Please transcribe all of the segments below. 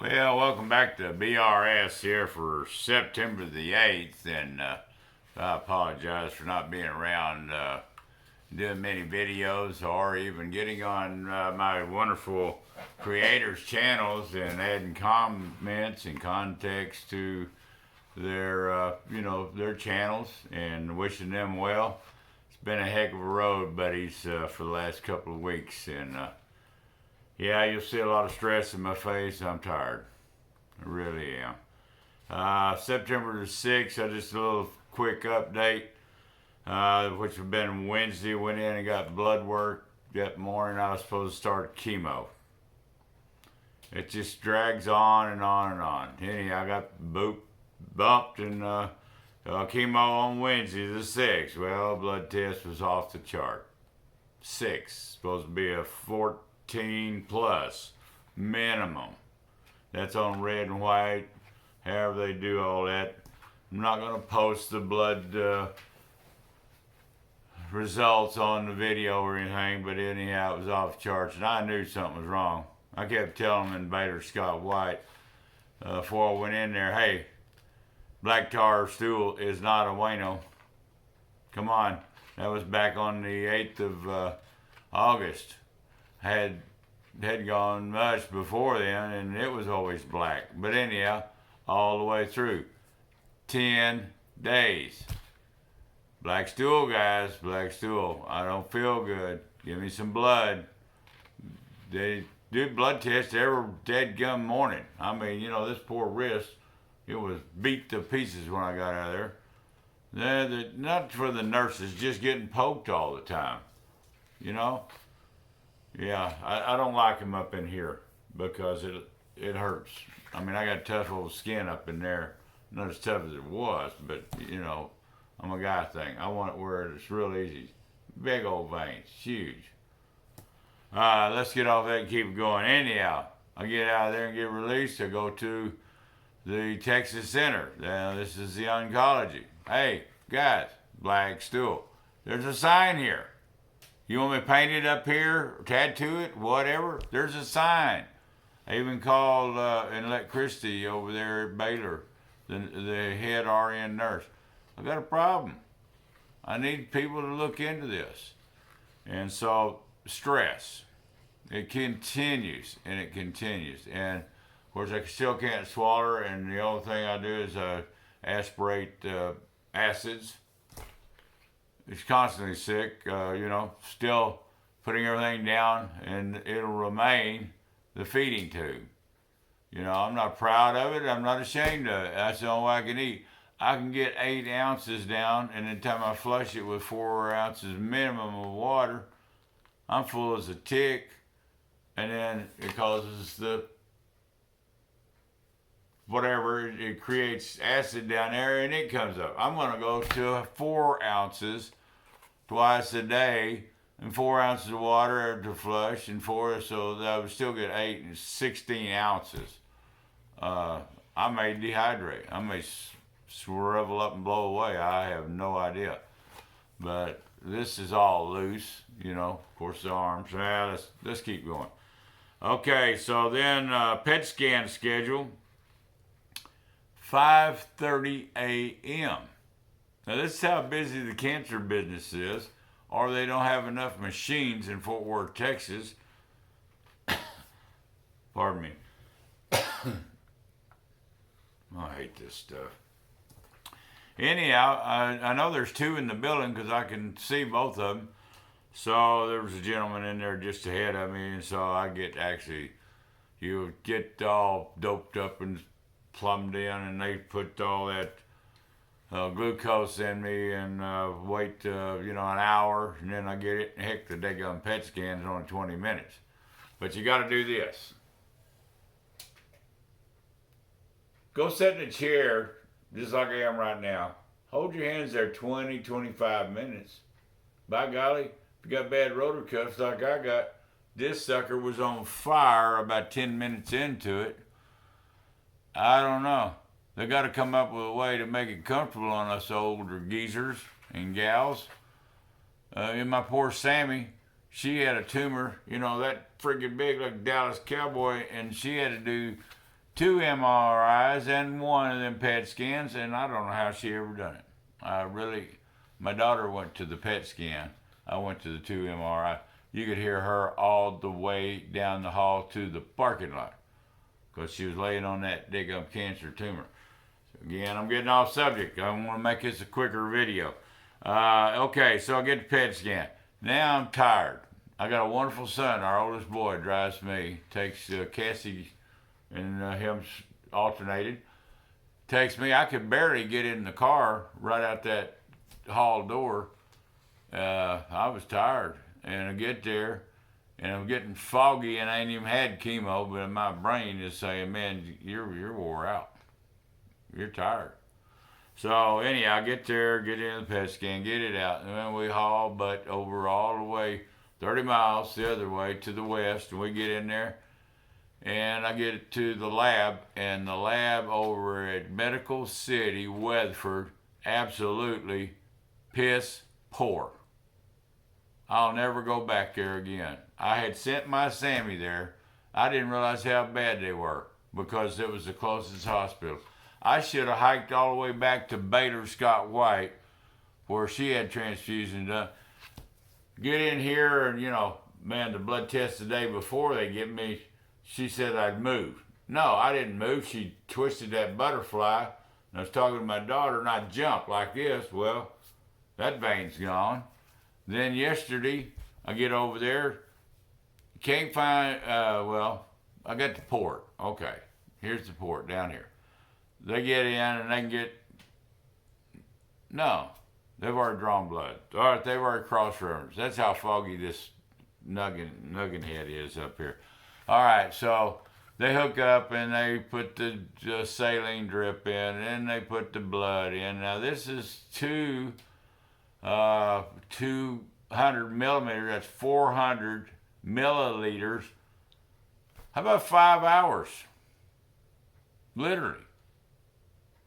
Well, welcome back to BRS here for September the 8th, and I apologize for not being around doing many videos or even getting on my wonderful creators' channels and adding comments and context to their channels and wishing them well. It's been a heck of a road, buddies, for the last couple of weeks, and yeah, you'll see a lot of stress in my face. I'm tired. I really am. September the 6th, just a little quick update, which have been Wednesday. Went in and got blood work that morning. I was supposed to start chemo. It just drags on and on and on. Anyhow, I got bumped and chemo on Wednesday the 6th. Well, blood test was off the chart. 6, supposed to be a 14 plus minimum. That's on red and white, however they do all that. I'm not going to post the blood results on the video or anything, but anyhow, it was off the charts, and I knew something was wrong. I kept telling Invader Scott White before I went in there, hey, black tar stool is not a bueno. Come on. That was back on the 8th of August. Had gone much before then, and it was always black. But anyhow, all the way through. 10 days. Black stool, guys, black stool. I don't feel good. Give me some blood. They do blood tests every dead gum morning. I mean, this poor wrist, it was beat to pieces when I got out of there. They're not for the nurses, just getting poked all the time. Yeah, I don't like them up in here because it hurts. I mean, I got tough old skin up in there. Not as tough as it was, but, I'm a guy thing. I want it where it's real easy. Big old veins, huge. Let's get off that and keep going. Anyhow, I get out of there and get released. I go to the Texas Center. Now, this is the oncology. Hey, guys, black stool. There's a sign here. You want me to paint it up here, tattoo it, whatever? There's a sign. I even called and let Christy over there at Baylor, the head RN nurse. I got a problem. I need people to look into this. And so, stress. It continues, and it continues. And, of course, I still can't swallow, and the only thing I do is aspirate acids. It's constantly sick, still putting everything down, and it'll remain the feeding tube. I'm not proud of it. I'm not ashamed of it. That's the only way I can eat. I can get 8 ounces down, and the time I flush it with 4 ounces minimum of water, I'm full as a tick, and then it causes it creates acid down there, and it comes up. I'm going to go to 4 ounces twice a day, and 4 ounces of water to flush, and 4, so that I would still get 8 and 16 ounces. I may dehydrate. I may shrivel up and blow away. I have no idea. But this is all loose, of course the arms. Let's keep going. Okay, so then PET scan schedule, 5:30 a.m. Now this is how busy the cancer business is, or they don't have enough machines in Fort Worth, Texas. Pardon me. I hate this stuff. Anyhow, I know there's 2 in the building because I can see both of them. So there was a gentleman in there just ahead of me, and so you get all doped up and plumbed in, and they put all that glucose in me and wait, an hour, and then I get it. Heck, the daggone PET scan is only 20 minutes. But you got to do this. Go sit in a chair, just like I am right now. Hold your hands there 20, 25 minutes. By golly, if you got bad rotor cuffs like I got, this sucker was on fire about 10 minutes into it. I don't know. They got to come up with a way to make it comfortable on us older geezers and gals. And my poor Sammy, she had a tumor, that friggin' big like Dallas Cowboy, and she had to do 2 MRIs and 1 of them PET scans, and I don't know how she ever done it. My daughter went to the PET scan. I went to the 2 MRI. You could hear her all the way down the hall to the parking lot because she was laying on that dig-up cancer tumor. So again, I'm getting off subject. I want to make this a quicker video. Okay, so I get the PET scan. Now I'm tired. I got a wonderful son. Our oldest boy drives me, takes Cassie and him alternated. Takes me. I could barely get in the car right out that hall door. I was tired, and I get there, and I'm getting foggy, and I ain't even had chemo, but my brain is saying, "Man, you're wore out. You're tired." So anyhow, I get there, get in the PET scan, get it out, and then we haul butt over all the way 30 miles the other way to the west, and we get in there, and I get to the lab, and the lab over at Medical City, Weatherford, absolutely piss poor. I'll never go back there again. I had sent my Sammy there. I didn't realize how bad they were because it was the closest hospital. I should have hiked all the way back to Baylor Scott White where she had transfusion done. Get in here and, man, the blood test the day before they give me, she said I'd move. No, I didn't move. She twisted that butterfly, and I was talking to my daughter, and I jumped like this. Well, that vein's gone. Then yesterday, I get over there, can't find, I got the port. Okay, here's the port down here. They get in and they can get, no, they've already drawn blood. All right, they've already cross-referenced. That's how foggy this nuggin head is up here. All right, so they hook up and they put the saline drip in, and then they put the blood in. Now this is 200 millimeters, that's 400 milliliters. How about 5 hours? Literally.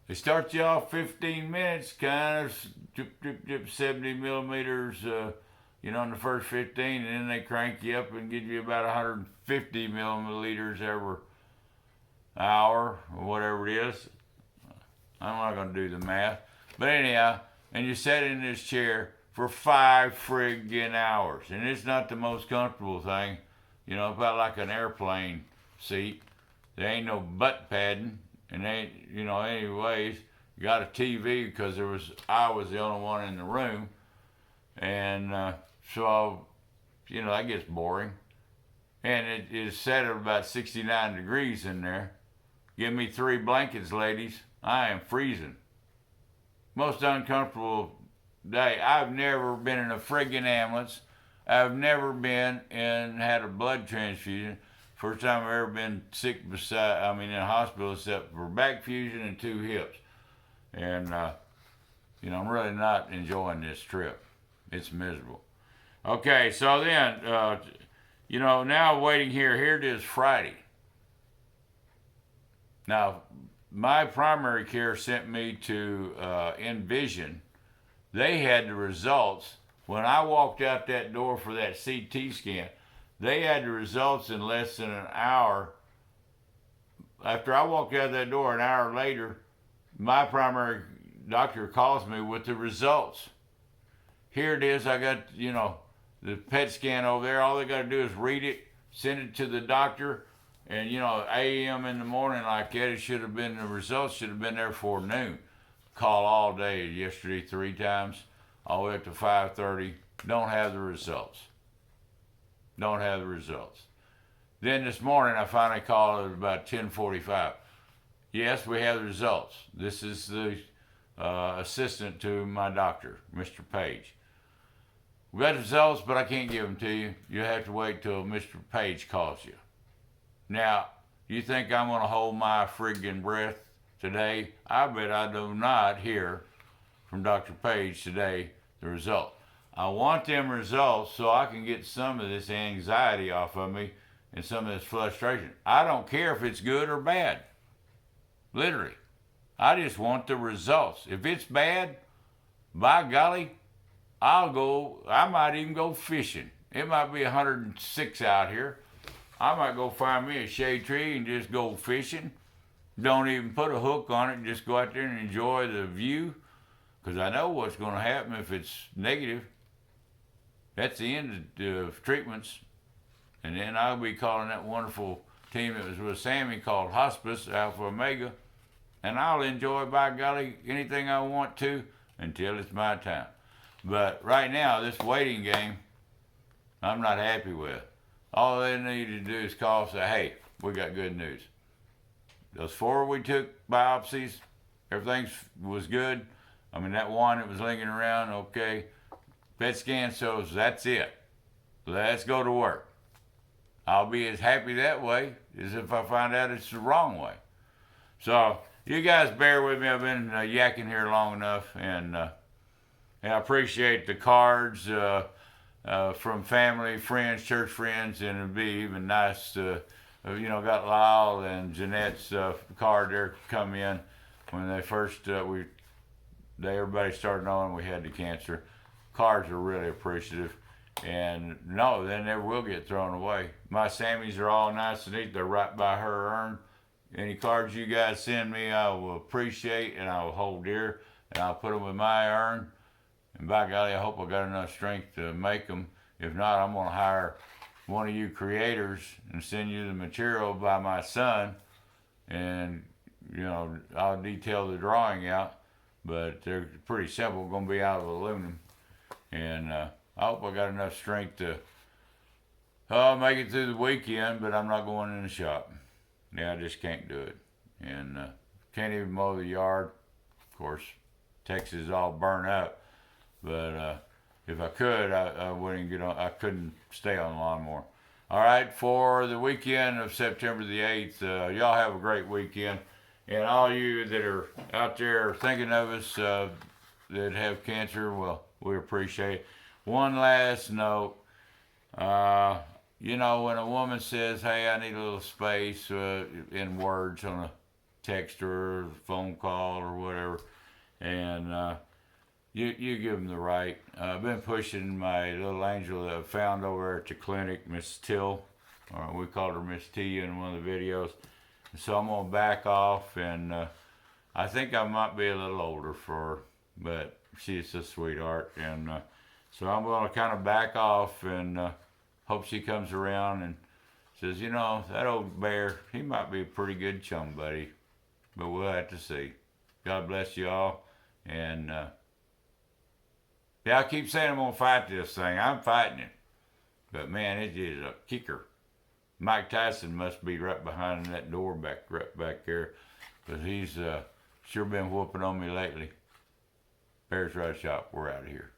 They start you off 15 minutes, kind of drip, drip, drip, 70 millimeters, in the first 15, and then they crank you up and give you about 150 milliliters every hour, or whatever it is. I'm not going to do the math. But anyhow, and you sit in this chair for 5 friggin' hours. And it's not the most comfortable thing. About like an airplane seat. There ain't no butt padding. And ain't, anyways, you got a TV because I was the only one in the room. And so, that gets boring. And it is set at about 69 degrees in there. Give me 3 blankets, ladies. I am freezing. Most uncomfortable day. I've never been in a friggin' ambulance. I've never been and had a blood transfusion. First time I've ever been sick in a hospital except for back fusion and 2 hips. And, I'm really not enjoying this trip. It's miserable. Okay, so then, now waiting here. Here it is Friday. Now, my primary care sent me to Envision. They had the results. When I walked out that door for that CT scan, they had the results in less than an hour. After I walked out that door an hour later, my primary doctor calls me with the results. Here it is. I got, the PET scan over there. All they got to do is read it, send it to the doctor. And, a.m. in the morning like that, the results should have been there before noon. Call all day yesterday 3 times, all the way up to 5:30. Don't have the results. Don't have the results. Then this morning, I finally called at about 10:45. Yes, we have the results. This is the assistant to my doctor, Mr. Page. We got the results, but I can't give them to you. You have to wait till Mr. Page calls you. Now, you think I'm going to hold my friggin' breath today? I bet I do not hear from Dr. Page today the result. I want them results so I can get some of this anxiety off of me and some of this frustration. I don't care if it's good or bad. Literally. I just want the results. If it's bad, by golly, I might even go fishing. It might be 106 out here. I might go find me a shade tree and just go fishing Don't even put a hook on it. Just go out there and enjoy the view. Because I know what's going to happen if it's negative. That's the end of treatments. And then I'll be calling that wonderful team that was with Sammy called Hospice, Alpha Omega. And I'll enjoy, by golly, anything I want to until it's my time. But right now, this waiting game, I'm not happy with. All they need to do is call and say, hey, we got good news. Those 4 we took biopsies, everything was good. I mean, that one that was lingering around, okay. PET scan shows that's it. Let's go to work. I'll be as happy that way as if I find out it's the wrong way. So you guys bear with me. I've been yakking here long enough, and I appreciate the cards from family, friends, church friends, and it'd be even nice to, got Lyle and Jeanette's card there come in when they first everybody started knowing we had the cancer. Cards are really appreciative. And no, they never will get thrown away. My Sammys are all nice and neat. They're right by her urn. Any cards you guys send me, I will appreciate and I will hold dear. And I'll put them with my urn. And by golly, I hope I got enough strength to make them. If not, I'm going to hire one of you creators and send you the material by my son. And, I'll detail the drawing out. But they're pretty simple. Going to be out of aluminum. And I hope I got enough strength to make it through the weekend, but I'm not going in the shop. Yeah, I just can't do it. And can't even mow the yard. Of course, Texas is all burnt up. But if I could, I wouldn't get on. I couldn't stay on the lawnmower. All right, for the weekend of September the 8th, y'all have a great weekend. And all you that are out there thinking of us that have cancer, well, we appreciate it. One last note. When a woman says, hey, I need a little space in words on a text or phone call or whatever, and you give them the right. I've been pushing my little angel that I found over at the clinic, Miss Till, or we called her Miss T in one of the videos. So I'm going to back off, and I think I might be a little older for her, but she's a sweetheart, and so I'm going to kind of back off and hope she comes around and says, that old bear, he might be a pretty good chum buddy, but we'll have to see. God bless you all, and I keep saying I'm going to fight this thing. I'm fighting it, but man, it is a kicker. Mike Tyson must be right behind that door right back there, because he's sure been whooping on me lately. Bears Rod Shop, we're out of here.